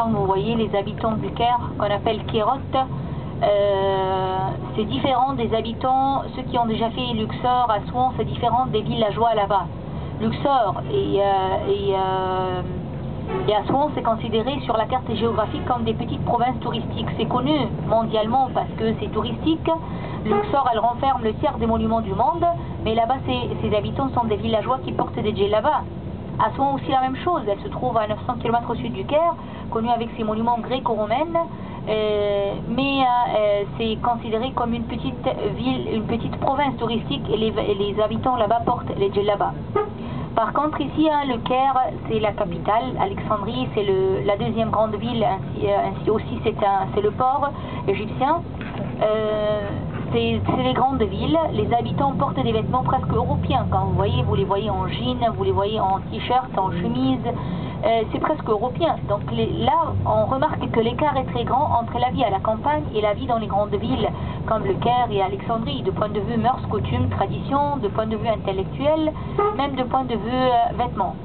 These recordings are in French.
quand vous voyez les habitants du Caire, qu'on appelle Kérotes, c'est différent des habitants, ceux qui ont déjà fait Luxor, Assouan, c'est différent des villageois là-bas. Luxor et Assouan, c'est considéré sur la carte géographique comme des petites provinces touristiques. C'est connu mondialement parce que c'est touristique. Luxor, elle renferme le tiers des monuments du monde, mais là-bas, ces habitants sont des villageois qui portent des djellabas. Assouan aussi la même chose, elle se trouve à 900 km au sud du Caire, connue avec ses monuments gréco-romains, mais c'est considéré comme une petite ville, une petite province touristique, et les habitants là-bas portent les djellabas. Par contre ici, le Caire, c'est la capitale, Alexandrie, c'est la deuxième grande ville, ainsi aussi c'est le port égyptien. C'est les grandes villes, les habitants portent des vêtements presque européens. Quand vous les voyez en jean, vous les voyez en t-shirt, en chemise, c'est presque européen. Donc là, on remarque que l'écart est très grand entre la vie à la campagne et la vie dans les grandes villes, comme le Caire et Alexandrie, de point de vue mœurs, coutumes, traditions, de point de vue intellectuel, même de point de vue vêtements.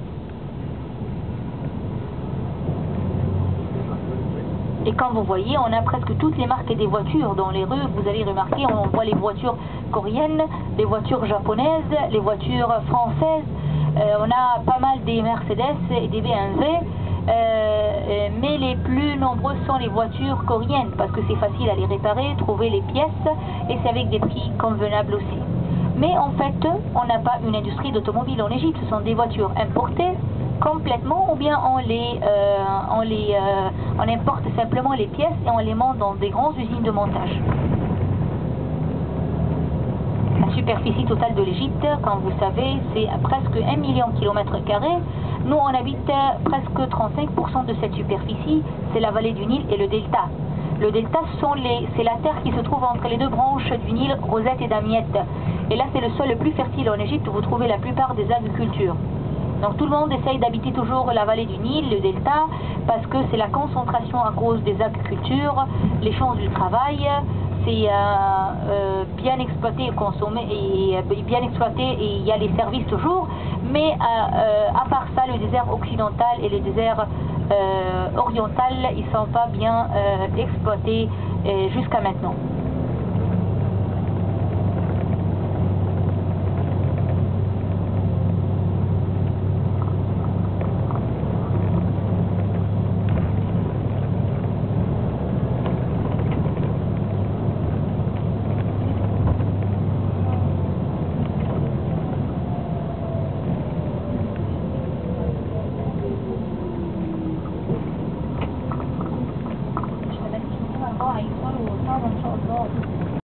Et quand vous voyez, on a presque toutes les marques des voitures dans les rues. Vous avez remarqué, on voit les voitures coréennes, les voitures japonaises, les voitures françaises. On a pas mal des Mercedes et des BMW. Mais les plus nombreuses sont les voitures coréennes parce que c'est facile à les réparer, trouver les pièces et c'est avec des prix convenables aussi. Mais en fait, on n'a pas une industrie d'automobile en Égypte. Ce sont des voitures importées complètement, ou bien on importe simplement les pièces et on les monte dans des grandes usines de montage. La superficie totale de l'Égypte, comme vous savez, c'est presque 1 million de kilomètres carrés. Nous, on habite presque 35% de cette superficie, c'est la vallée du Nil et le delta. Le delta, c'est la terre qui se trouve entre les deux branches du Nil, Rosette et Damiette. Et là, c'est le sol le plus fertile en Égypte où vous trouvez la plupart des agricultures. Donc tout le monde essaye d'habiter toujours la vallée du Nil, le delta, parce que c'est la concentration à cause des agricultures, les champs du travail, c'est bien exploité et consommé, et bien exploité et il y a les services toujours, mais à part ça, le désert occidental et le désert oriental, ils ne sont pas bien exploités jusqu'à maintenant.